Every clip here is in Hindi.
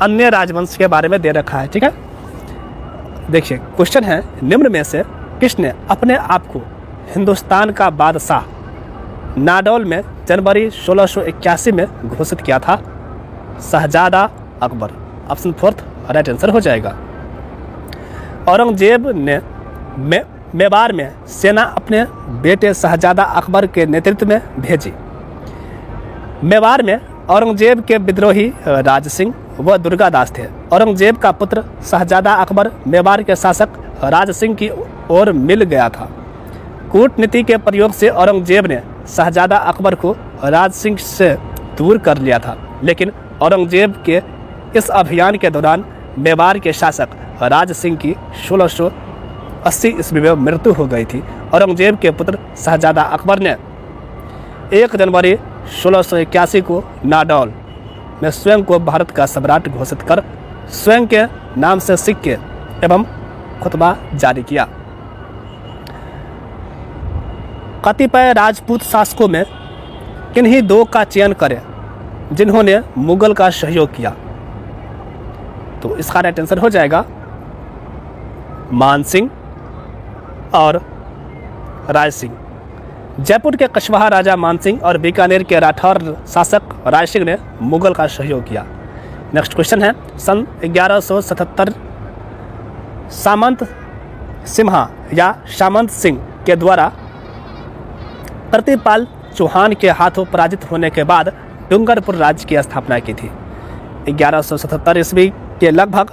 अन्य राजवंश के बारे में दे रखा है। ठीक है, देखिए क्वेश्चन है, निम्न में से किसने अपने आप को हिंदुस्तान का बादशाह नाडौल में जनवरी 1681 में घोषित किया था? Shahzada Akbar. Option fourth right answer हो जाएगा। औरंगजेब ने मेवाड़ में सेना अपने बेटे शहजादा अकबर के नेतृत्व में भेजी। मेवाड़ में औरंगजेब के विद्रोही राज सिंह व दुर्गादास थे। औरंगजेब का पुत्र शहजादा अकबर मेवाड़ के शासक राज सिंह की ओर मिल गया था। कूटनीति के प्रयोग से औरंगजेब ने शहजादा अकबर को राज सिंह से दूर कर लिया था, लेकिन औरंगजेब के इस अभियान के दौरान मेवाड़ के शासक राज सिंह की 1680 ईस्वी में मृत्यु हो गई थी। औरंगजेब के पुत्र शहजादा अकबर ने 1 जनवरी 1681 को नाडौल में स्वयं को भारत का सम्राट घोषित कर स्वयं के नाम से सिक्के एवं खुतबा जारी किया। कतिपय राजपूत शासकों में किन्हीं दो का चयन करें जिन्होंने मुगल का सहयोग किया? तो इसका राइट आंसर हो जाएगा मान सिंह और राय सिंह। जयपुर के कछवाहा राजा मान सिंह और बीकानेर के राठौर शासक राय सिंह ने मुगल का सहयोग किया। नेक्स्ट क्वेश्चन है, सन 1177 सामंत सिम्हा या सामंत सिंह के द्वारा प्रतिपाल चौहान के हाथों पराजित होने के बाद डूंगरपुर राज्य की स्थापना की थी। 1177 ईस्वी के लगभग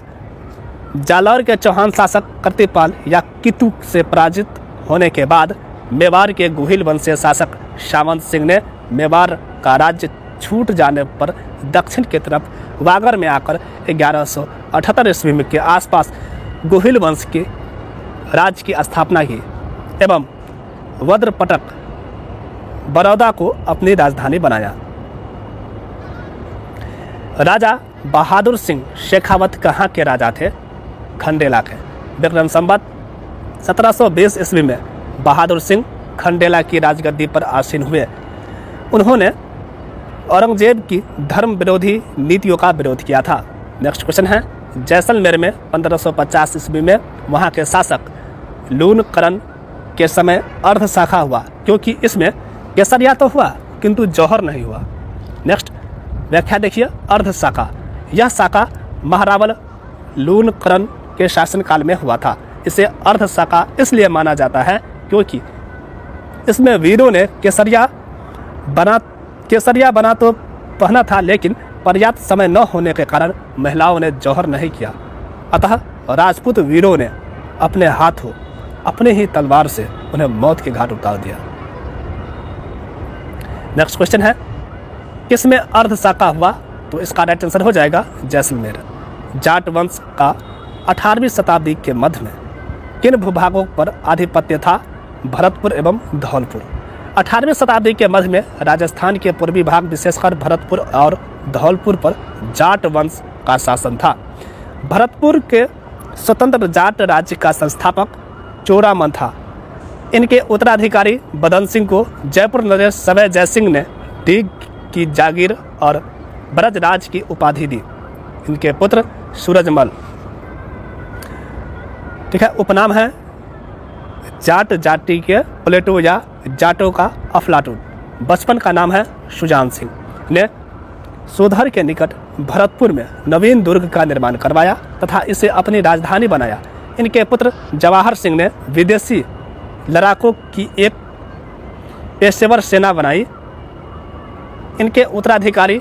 जालौर के चौहान शासक प्रतिपाल या कितु से पराजित होने के बाद मेवाड़ के गुहिल वंशीय शासक सामंत सिंह ने मेवाड़ का राज्य छूट जाने पर दक्षिण की तरफ वागड़ में आकर 1178 ईस्वी के आसपास गुहिल वंश के राज्य की स्थापना की एवं वज्रपटक बड़ौदा को अपनी राजधानी बनाया। राजा बहादुर सिंह शेखावत कहाँ के राजा थे? खंडेला के। विक्रम संवत 1720 ईस्वी में बहादुर सिंह खंडेला की राजगद्दी पर आसीन हुए। उन्होंने औरंगजेब की धर्म विरोधी नीतियों का विरोध किया था। नेक्स्ट क्वेश्चन है, जैसलमेर में 1550 ईस्वी में वहाँ के शासक लूनकरण के समय अर्ध शाखा हुआ, क्योंकि इसमें केसरिया तो हुआ किंतु जौहर नहीं हुआ। नेक्स्ट व्याख्या देखिए, अर्ध शाखा, यह शाखा महारावल लूनकरण के शासनकाल में हुआ था। इसे अर्ध शाखा इसलिए माना जाता है क्योंकि इसमें वीरों ने केसरिया बना तो पहना था, लेकिन पर्याप्त समय न होने के कारण महिलाओं ने जौहर नहीं किया। अतः राजपूत वीरों ने अपने हाथों अपने ही तलवार से उन्हें मौत के घाट उतार दिया। नेक्स्ट क्वेश्चन है, किसमें अर्ध शाखा हुआ? तो इसका राइट आंसर हो जाएगा जैसलमेर। जाट वंश का 18वीं शताब्दी के मध्य में किन भूभागों पर आधिपत्य था? भरतपुर एवं धौलपुर। 18वीं शताब्दी के मध्य में राजस्थान के पूर्वी भाग विशेषकर भरतपुर और धौलपुर पर जाट वंश का शासन था। भरतपुर के स्वतंत्र जाट राज्य का संस्थापक चोरामन था। इनके उत्तराधिकारी बदन सिंह को जयपुर नरेश सवै जयसिंह ने डीग की जागीर और ब्रजराज की उपाधि दी। इनके पुत्र सूरजमल, ठीक है, उपनाम है जाट जाति के प्लेटो या जाटों का अफलाटून। बचपन का नाम है सुजान सिंह ने सोधर के निकट भरतपुर में नवीन दुर्ग का निर्माण करवाया तथा इसे अपनी राजधानी बनाया। इनके पुत्र जवाहर सिंह ने विदेशी लड़ाकों की एक पेशेवर सेना बनाई। इनके उत्तराधिकारी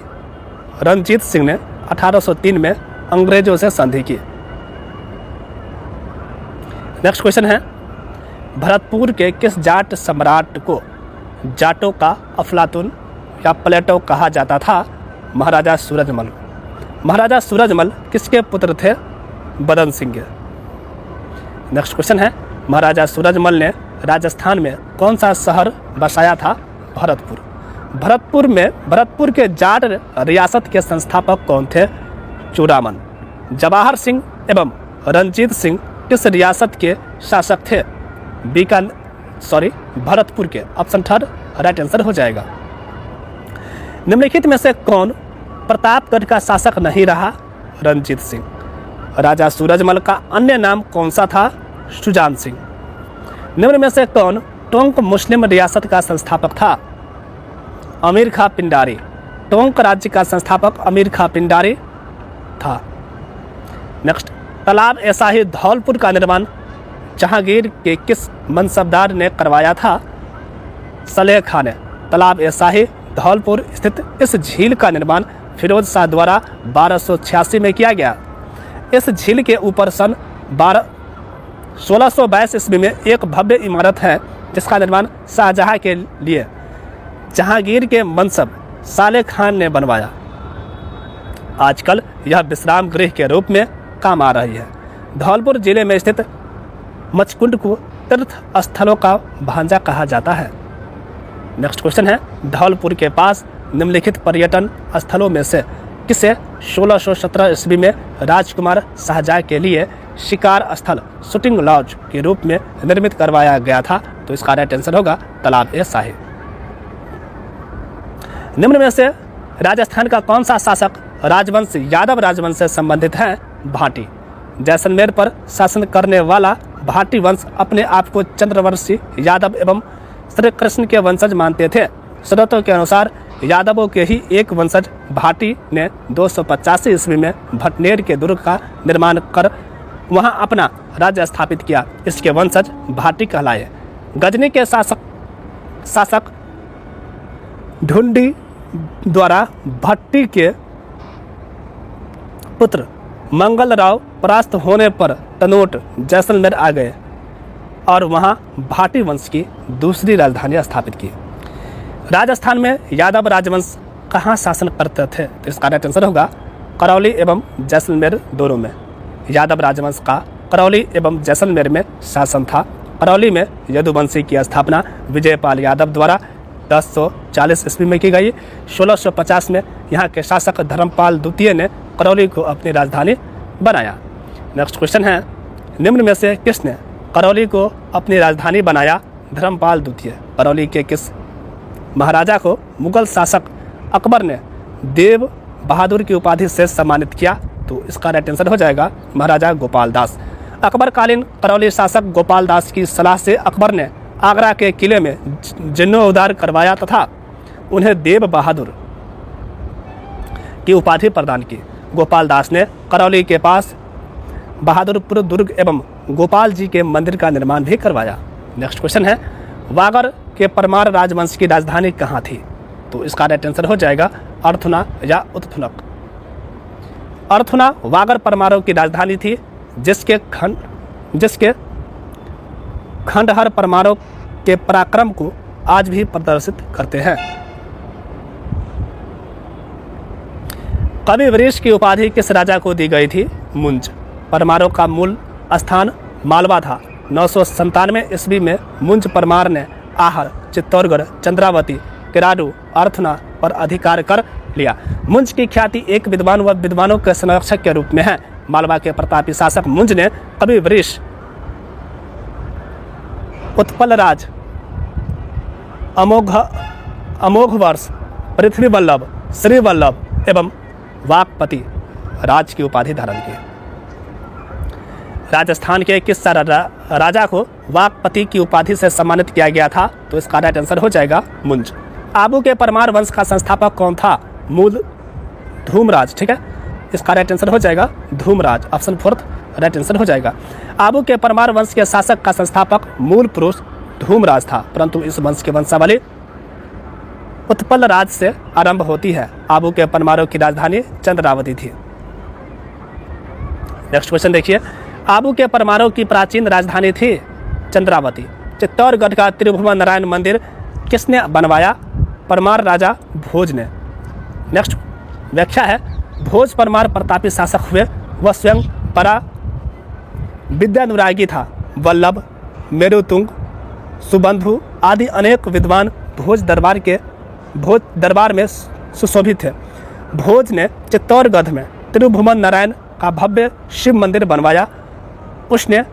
रणजीत सिंह ने 1803 में अंग्रेजों से संधि की। नेक्स्ट क्वेश्चन है, भरतपुर के किस जाट सम्राट को जाटों का अफलातून या प्लेटो कहा जाता था? महाराजा सूरजमल। महाराजा सूरजमल किसके पुत्र थे? बदन सिंह के। नेक्स्ट क्वेश्चन है, महाराजा सूरजमल ने राजस्थान में कौन सा शहर बसाया था? भरतपुर। भरतपुर के जाट रियासत के संस्थापक कौन थे? चूड़ामन। जवाहर सिंह एवं रणजीत सिंह किस रियासत के शासक थे? भरतपुर के। ऑप्शन थर्ड राइट आंसर हो जाएगा। निम्नलिखित में से कौन प्रतापगढ़ का शासक नहीं रहा? रणजीत सिंह। राजा सूरजमल का अन्य नाम कौन सा था? सुजान सिंह। निम्न में से कौन टोंक मुस्लिम रियासत का संस्थापक था? अमीर खां पिंडारी। टोंक राज्य का संस्थापक अमीर खां पिंडारी था। नेक्स्ट, तालाब ए शाही धौलपुर का निर्माण जहांगीर के किस मनसबदार ने करवाया था? सलेह खां ने। तालाब ए शाही धौलपुर स्थित इस झील का निर्माण फिरोज शाह द्वारा 1286 में किया गया। इस झील के ऊपर सन 1622 ईस्वी में एक भव्य इमारत है जिसका निर्माण शाहजहां के लिए जहांगीर के मनसब सालेह खान ने बनवाया। आजकल यह विश्राम गृह के रूप में काम आ रही है। धौलपुर जिले में स्थित मचकुंड को तीर्थ स्थलों का भांजा कहा जाता है। नेक्स्ट क्वेश्चन है, धौलपुर के पास निम्नलिखित पर्यटन स्थलों में से किसे 1617 ईस्वी में राजकुमार शाहजहां के लिए शिकार स्थल शूटिंग लॉज के रूप में निर्मित करवाया गया था? तो इसका राइट आंसर होगा तालाब ए शाही। निम्न में से राजस्थान का कौन सा शासक राजवंश यादव राजवंश से संबंधित है? भाटी। जैसलमेर पर शासन करने वाला भाटी वंश अपने आप को चंद्रवंशी यादव एवं श्री कृष्ण के वंशज मानते थे। स्रोतों के अनुसार यादवों के ही एक वंशज भाटी ने 285 ईस्वी में भटनेर के दुर्ग का निर्माण कर वहां अपना राज्य स्थापित किया। इसके वंशज भाटी कहलाए। गजनी के शासक ढूंढी द्वारा भट्टी के पुत्र मंगलराव परास्त होने पर तनोट जैसलमेर आ गए और वहां भाटी वंश की दूसरी राजधानी स्थापित की। राजस्थान में यादव राजवंश कहाँ शासन करते थे? तो इसका राइट आंसर होगा करौली एवं जैसलमेर दोनों में। यादव राजवंश का करौली एवं जैसलमेर में शासन था। करौली में यदुवंशी की स्थापना विजयपाल यादव द्वारा 1040 ईस्वी में की गई। 1650 में यहाँ के शासक धर्मपाल द्वितीय ने करौली को अपनी राजधानी बनाया। नेक्स्ट क्वेश्चन है, निम्न में से किसने करौली को अपनी राजधानी बनाया? धर्मपाल द्वितीय। करौली के किस महाराजा को मुगल शासक अकबर ने देव बहादुर की उपाधि से सम्मानित किया? तो इसका राइट आंसर हो जाएगा महाराजा गोपाल दास। अकबरकालीन करौली शासक गोपाल दास की सलाह से अकबर ने आगरा के किले में जीर्णोद्धार करवाया तथा उन्हें देव बहादुर की उपाधि प्रदान की। गोपाल दास ने करौली के पास बहादुरपुर दुर्ग एवं गोपाल जी के मंदिर का निर्माण भी करवाया। नेक्स्ट क्वेश्चन है, वागर के परमार राजवंश की राजधानी कहाँ थी? तो इसका राइट आंसर हो जाएगा अर्थुना या उत्थुनक। अर्थुना वागर परमारों की राजधानी थी, जिसके खंडहर परमारों के पराक्रम को आज भी प्रदर्शित करते हैं। कवि वरीश की उपाधि किस राजा को दी गई थी? मुंज। परमारों का मूल स्थान मालवा था। 997 ईस्वी में मुंज परमार ने आहर, चित्तौड़गढ़, चंद्रावती, किराडू, अर्थुना पर अधिकार कर लिया। मुंज की ख्याति एक विद्वान व विद्वानों के संरक्षक के रूप में है। मालवा के प्रतापी शासक मुंज ने कवि वरीश, उत्पलराज, अमोघ वर्ष, पृथ्वी वल्लभ, श्री वल्लभ एवं वाकपति राज की उपाधि धारण की। राजस्थान के किस राजा को वाकपति की उपाधि से सम्मानित किया गया था? तो इसका राइट आंसर हो जाएगा मुंज। आबू के परमार वंश का संस्थापक कौन था? मूल धूमराज। ठीक है, इसका राइट आंसर हो जाएगा धूमराज। ऑप्शन 4 राइट आंसर हो जाएगा। आबू के परमार वंश के शासक का संस्थापक मूल पुरुष धूमराज था, परंतु इस वंश के वंशावली उत्पल राज से आरंभ होती है। आबू के परमारों की राजधानी चंद्रावती थी। नेक्स्ट क्वेश्चन देखिए, आबू के परमारों की प्राचीन राजधानी थी चंद्रावती। चित्तौड़गढ़ का त्रिभुवन नारायण मंदिर किसने बनवाया? परमार राजा भोज ने। नेक्स्ट व्याख्या है, भोज परमार प्रतापी शासक हुए। वह स्वयं बड़ा विद्यानुरागी था। वल्लभ, मेरुतुंग, सुबंधु आदि अनेक विद्वान भोज दरबार में सुशोभित थे। भोज ने चित्तौड़गढ़ में त्रिभुवन नारायण का भव्य शिव मंदिर बनवाया। उसने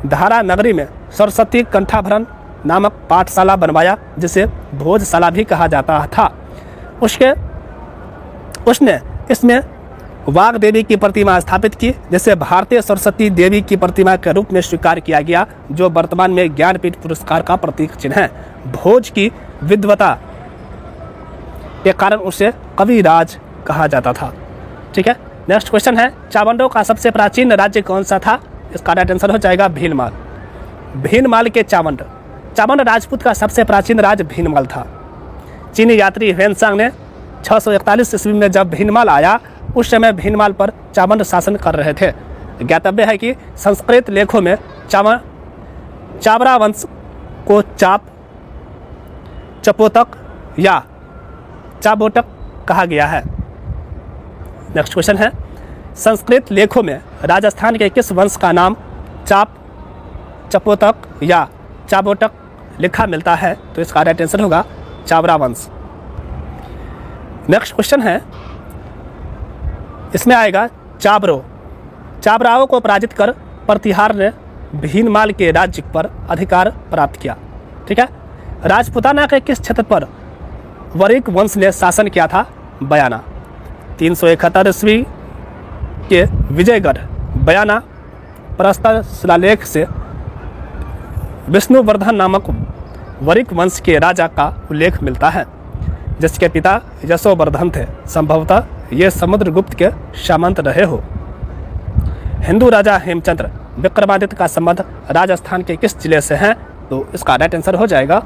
धारा नगरी में सरस्वती कंठाभरण नामक पाठशाला बनवाया, जिसे भोजशाला भी कहा जाता था। उसने इसमें वाग देवी की प्रतिमा स्थापित की, जिसे भारतीय सरस्वती देवी की प्रतिमा के रूप में स्वीकार किया गया, जो वर्तमान में ज्ञानपीठ पुरस्कार का प्रतीक चिन्ह है। भोज की विद्वता के कारण उसे कविराज कहा जाता था। ठीक है, नेक्स्ट क्वेश्चन है, चावंडों का सबसे प्राचीन राज्य कौन सा था? इसका राइट आंसर हो जाएगा भीनमाल। भीनमाल के चावंड राजपूत का सबसे प्राचीन राज्य भीनमाल था। चीनी यात्री ह्वेनसांग ने 641 ईस्वी में जब भीनमाल आया, उस समय भीनमाल पर चावंड शासन कर रहे थे। ज्ञातव्य है कि संस्कृत लेखों में चावरा वंश को चपोतक या चाबोटक कहा गया है। नेक्स्ट क्वेश्चन है, संस्कृत लेखों में राजस्थान के किस वंश का नाम चपोतक या चाबोटक लिखा मिलता है? तो इसका राइट आंसर होगा चावरा वंश। नेक्स्ट क्वेश्चन है, इसमें आएगा चाबराओं को पराजित कर प्रतिहार ने भीनमाल के राज्य पर अधिकार प्राप्त किया। ठीक है, राजपुताना के किस क्षेत्र पर वरिक वंश ने शासन किया था? बयाना। 371 ईस्वी के विजयगढ़ बयाना प्रस्तर शिलालेख से विष्णुवर्धन नामक वरिक वंश के राजा का उल्लेख मिलता है, जिसके पिता यशोवर्धन थे। संभवतः ये समुद्रगुप्त के सामंत रहे हो। हिंदू राजा हेमचंद्र विक्रमादित्य का संबंध राजस्थान के किस जिले से है? तो इसका राइट आंसर हो जाएगा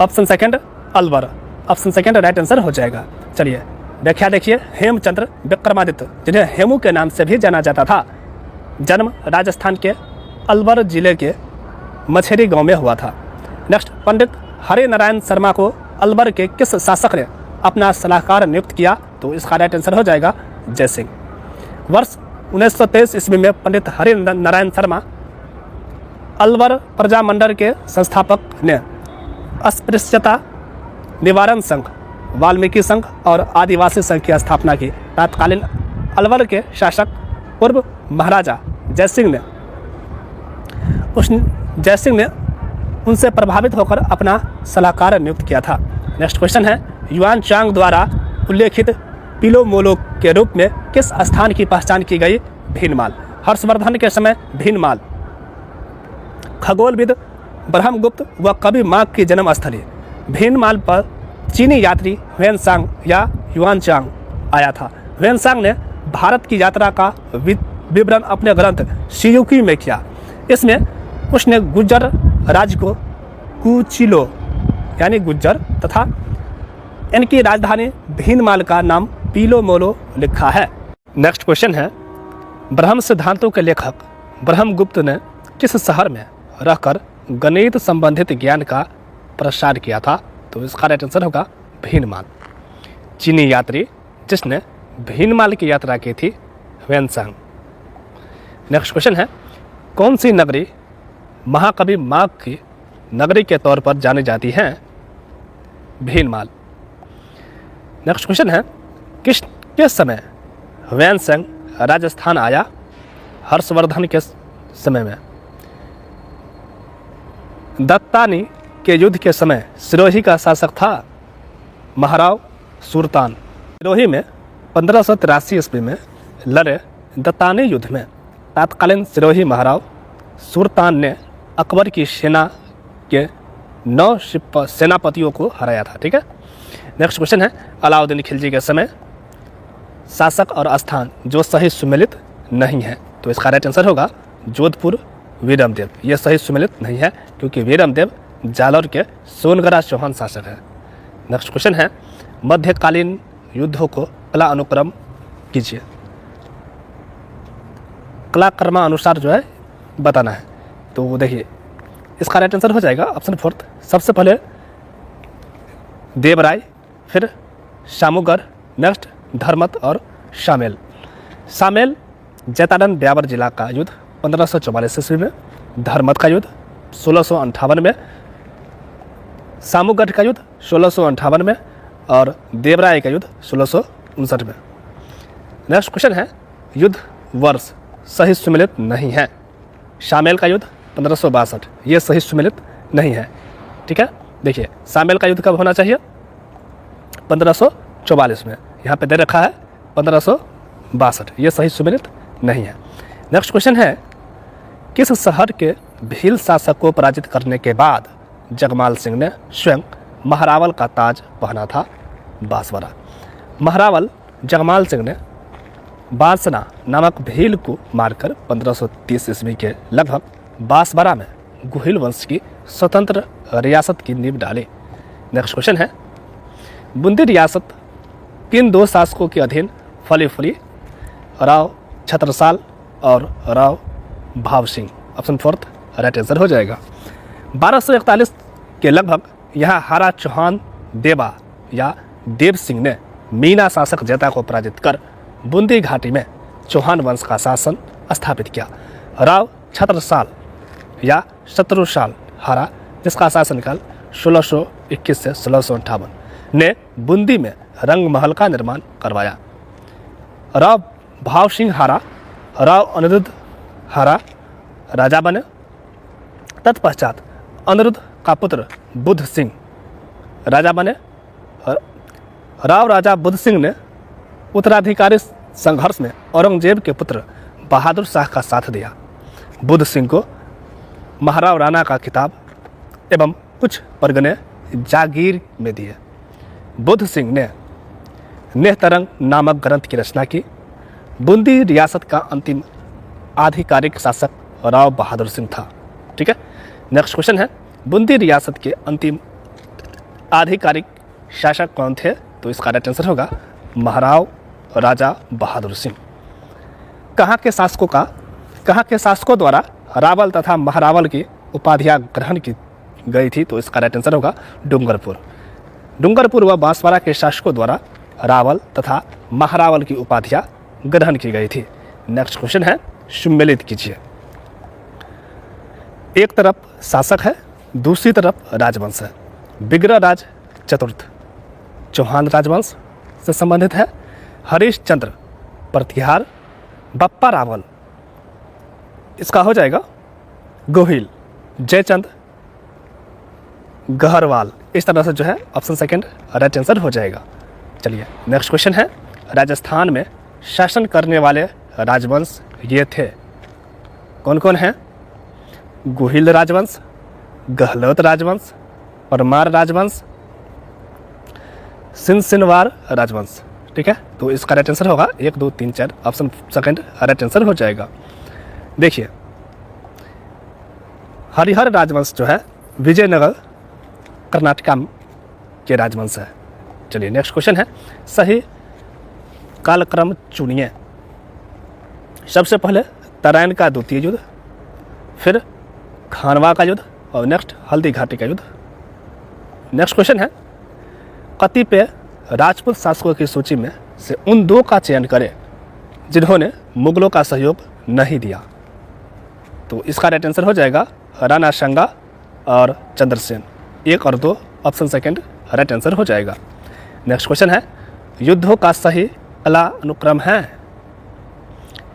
option second Alwar. Option second right answer हो जाएगा। चलिए व्याख्या देखिए, हेमचंद्र विक्रमादित्य, जिन्हें हेमू के नाम से भी जाना जाता था, जन्म राजस्थान के अलवर जिले के मछेरी गांव में हुआ था। नेक्स्ट, पंडित हरि नारायण शर्मा को अलवर के किस शासक ने अपना सलाहकार नियुक्त किया? तो इसका राइट आंसर हो जाएगा जय सिंह। वर्ष 1923 ईस्वी में पंडित हरि नारायण शर्मा अलवर प्रजामंडल के संस्थापक ने अस्पृश्यता निवारण संघ, वाल्मीकि संघ और आदिवासी संघ की स्थापना की। तत्कालीन अलवर के शासक पूर्व महाराजा जयसिंह ने उनसे प्रभावित होकर अपना सलाहकार नियुक्त किया था। नेक्स्ट क्वेश्चन है, युआन चांग द्वारा उल्लेखित पिलो मोलो के रूप में किस स्थान की पहचान की गई? भीनमाल। हर्षवर्धन के समय भीनमाल खगोलविद ब्रह्मगुप्त व कवि माघ की जन्म स्थली। भीनमाल पर चीनी यात्री ह्वेनसांग या युआनचांग आया था। ह्वेनसांग ने भारत की यात्रा का विवरण अपने ग्रंथ शियुकी में किया। इसमें उसने गुज्जर राज्य को कुचिलो यानी गुज्जर तथा इनकी राजधानी भीनमाल का नाम पीलो मोलो लिखा है। नेक्स्ट क्वेश्चन है, ब्रह्म सिद्धांतों के लेखक ब्रह्मगुप्त ने किस शहर में रहकर गणित संबंधित ज्ञान का प्रसार किया था? तो इसका राइट आंसर होगा भीनमाल। चीनी यात्री जिसने भीनमाल की यात्रा की थी ह्वेनसांग। नेक्स्ट क्वेश्चन है, कौन सी नगरी महाकवि माघ की नगरी के तौर पर जानी जाती है? भीनमाल। नेक्स्ट क्वेश्चन है, किस समय ह्वेनसांग राजस्थान आया? हर्षवर्धन के समय में। दत्तानी के युद्ध के समय सिरोही का शासक था महाराव सुल्तान। सिरोही में 1583 ईस्वी में लड़े दत्तानी युद्ध में तत्कालीन सिरोही महाराव सुल्तान ने अकबर की सेना के 9 सेनापतियों को हराया था। ठीक है, नेक्स्ट क्वेश्चन है, अलाउद्दीन खिलजी के समय शासक और स्थान जो सही सुमेलित नहीं है? तो इसका राइट आंसर होगा जोधपुर वीरमदेव। ये सही सुमेलित नहीं है क्योंकि वीरमदेव जालौर के सोनगरा चौहान शासक है। नेक्स्ट क्वेश्चन है, मध्यकालीन युद्धों को कला अनुक्रम कीजिए। कला क्रमानुसार जो है बताना है। तो देखिए इसका राइट आंसर हो जाएगा ऑप्शन फोर्थ। सबसे पहले देवराय, फिर शामुगढ़, नेक्स्ट धर्मत और शामेल। शामेल जैतारन ब्यावर जिला का युद्ध 1544 ईस्वी में, धर्मत का युद्ध 1658 में, शामुगढ़ का युद्ध 1658 में और देवराय का युद्ध 1659 में। नेक्स्ट क्वेश्चन है, युद्ध वर्ष सही सुमेलित नहीं है। शामेल का युद्ध 1562, ये सही सुमेलित नहीं है। ठीक है, देखिए शामेल का युद्ध कब होना चाहिए? 1544 में। यहाँ पे दे रखा है 1562। ये सही सुमेलित नहीं है। नेक्स्ट क्वेश्चन है, किस शहर के भील शासक को पराजित करने के बाद जगमाल सिंह ने स्वयं महारावल का ताज पहना था? बांसवाड़ा। महारावल जगमाल सिंह ने बांसना नामक भील को मारकर 1530 ईस्वी के लगभग बांसवाड़ा में गुहिल वंश की स्वतंत्र रियासत की नींव डाली। नेक्स्ट क्वेश्चन है, बूंदी रियासत किन दो शासकों के अधीन फली फूली? राव छत्रसाल और राव भाव सिंह। ऑप्शन 4 राइट आंसर हो जाएगा। 1241 के लगभग यहाँ हारा चौहान देवा या देव सिंह ने मीना शासक जेता को पराजित कर बूंदी घाटी में चौहान वंश का शासन स्थापित किया। राव छत्रसाल या शत्रुसाल हारा, जिसका शासनकाल 1621 से 1658, ने बूंदी में रंग महल का निर्माण करवाया। राव भाव सिंह हारा, राव अनिरुद्ध हारा राजा बने। तत्पश्चात अनिरुद्ध का पुत्र बुद्ध सिंह राजा बने। राव राजा बुद्ध सिंह ने उत्तराधिकारी संघर्ष में औरंगजेब के पुत्र बहादुर शाह का साथ दिया। बुद्ध सिंह को महाराव राणा का खिताब एवं कुछ परगने जागीर में दिए। बुद्ध सिंह ने नेहतरंग नामक ग्रंथ की रचना की। बूंदी रियासत का अंतिम आधिकारिक शासक राव बहादुर सिंह था। ठीक है। नेक्स्ट क्वेश्चन है, बूंदी रियासत के अंतिम आधिकारिक शासक कौन थे? तो इसका राइट आंसर होगा महाराव राजा बहादुर सिंह। कहाँ के शासकों द्वारा रावल तथा महारावल की उपाधियां ग्रहण की गई थी? तो इसका राइट आंसर होगा डूंगरपुर व बांसवाड़ा के शासकों द्वारा रावल तथा महारावल की उपाधियां ग्रहण की गई थी। नेक्स्ट क्वेश्चन है, सम्मिलित कीजिए। एक तरफ शासक है, दूसरी तरफ राजवंश है। बिगड़ा राज चतुर्थ चौहान राजवंश से संबंधित है। हरिश्चंद्र प्रतिहार, बप्पा रावल, इसका हो जाएगा गोहिल, जयचंद गहरवाल। इस तरह से जो है ऑप्शन सेकंड राइट आंसर हो जाएगा। चलिए नेक्स्ट क्वेश्चन है, राजस्थान में शासन करने वाले राजवंश ये थे, कौन कौन हैं? गोहिल राजवंश, गहलोत राजवंश, परमार राजवंश, सिनसिनवार राजवंश। ठीक है, तो इसका राइट आंसर होगा 1 2 3 4, ऑप्शन सेकंड राइट आंसर हो जाएगा। देखिए, हरिहर राजवंश जो है विजयनगर कर्नाटका के राजवंश है। चलिए नेक्स्ट क्वेश्चन है, सही कालक्रम चुनिए। सबसे पहले तराइन का द्वितीय युद्ध, फिर खानवा का युद्ध और नेक्स्ट हल्दी घाटी का युद्ध। नेक्स्ट क्वेश्चन है, कतिपय राजपूत शासकों की सूची में से उन दो का चयन करें जिन्होंने मुगलों का सहयोग नहीं दिया। तो इसका राइट आंसर हो जाएगा राणा सांगा और चंद्रसेन। 1 और 2, ऑप्शन सेकंड राइट आंसर हो जाएगा। नेक्स्ट क्वेश्चन है, युद्धों का सही कला अनुक्रम है?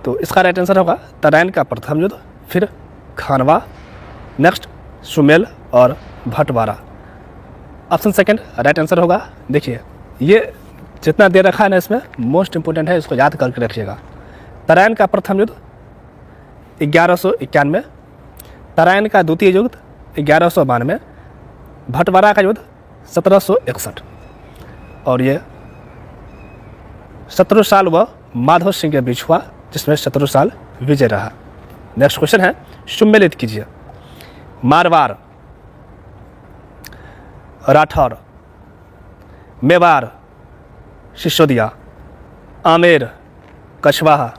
तो इसका राइट आंसर होगा तराइन का प्रथम युद्ध, फिर खानवा, नेक्स्ट सुमेल और Bhatwara. Option second right answer होगा। देखिए, ये जितना दे रखा है ना, इसमें मोस्ट इंपोर्टेंट है, इसको याद करके रखिएगा। तराइन का प्रथम युद्ध 1191, तराइन का द्वितीय युद्ध 1192, भटवारा का युद्ध 1761 और ये शत्रुसाल व माधव सिंह के बीच हुआ, जिसमें शत्रुसाल विजय रहा। नेक्स्ट क्वेश्चन है, सम्मिलित कीजिए। मारवाड़, राठौर, मेवाड़, सिसोदिया, आमेर, कछवाहा,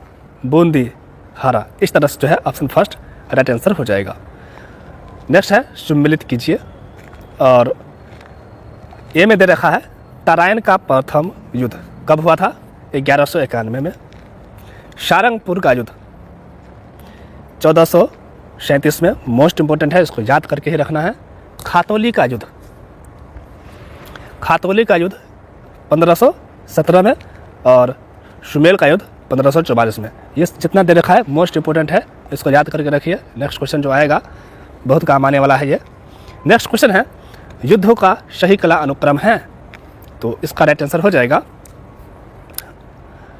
बूंदी, हारा। इस तरह से जो है ऑप्शन फर्स्ट राइट आंसर हो जाएगा। नेक्स्ट है, सम्मिलित कीजिए। और ए में दे रखा है तराइन का प्रथम युद्ध कब हुआ था? 1191 में। सारंगपुर का युद्ध 1437 में, मोस्ट इंपोर्टेंट है, इसको याद करके ही रखना है। खातौली का युद्ध 1517 में और सुमेल का युद्ध 1544 में। ये जितना दे रखा है मोस्ट इंपोर्टेंट है, इसको याद करके रखिए। नेक्स्ट क्वेश्चन जो आएगा बहुत काम आने वाला है ये। नेक्स्ट क्वेश्चन है, युद्धों का सही कला अनुक्रम है? तो इसका राइट आंसर हो जाएगा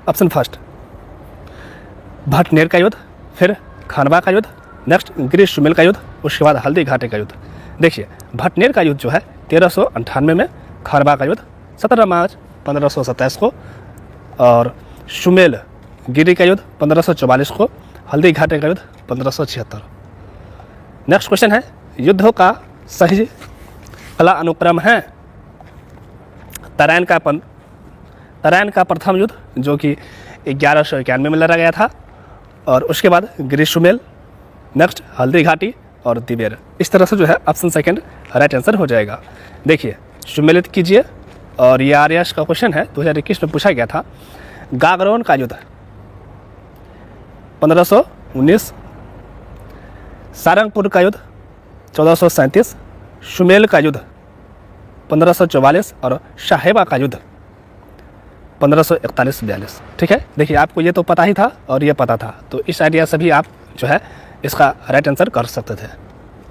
ऑप्शन फर्स्ट भटनेर का युद्ध, फिर खानवा का युद्ध, नेक्स्ट ग्रीष्ममेल का युद्ध, उसके बाद हल्दी घाटी का युद्ध। देखिए भटनेर का युद्ध जो है 1398 में, खानवा का युद्ध 17 मार्च 1527 को, और सुमेल गिरी का युद्ध 1544 को, हल्दी घाटी का युद्ध 1576। नेक्स्ट क्वेश्चन है युद्धों का सही कला अनुक्रम है। तराइन का प्रथम युद्ध जो कि 1191 में लड़ा गया था, और उसके बाद ग्रीष्ममेल, नेक्स्ट हल्दी घाटी और दिवेर। इस तरह से जो है ऑप्शन सेकंड राइट आंसर हो जाएगा। देखिए सुमेलित कीजिए, और ये आर्यस का क्वेश्चन है, 2021 में पूछा गया था। गागरोन का युद्ध 1519, सारंगपुर का युद्ध 1437, सुमेल का युद्ध 1544 और साहेबा का युद्ध 1541-42। ठीक है, देखिए आपको ये तो पता ही था और ये पता था, तो इस आइडिया से भी आप जो है इसका राइट आंसर कर सकते थे।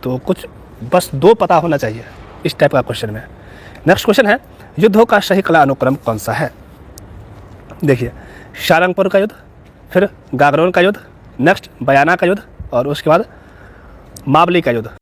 तो कुछ बस 2 पता होना चाहिए इस टाइप का क्वेश्चन में। नेक्स्ट क्वेश्चन है युद्धों का सही कला अनुक्रम कौन सा है। देखिए सारंगपुर का युद्ध, फिर गागरोन का युद्ध, नेक्स्ट बयाना का युद्ध और उसके बाद मावली का युद्ध।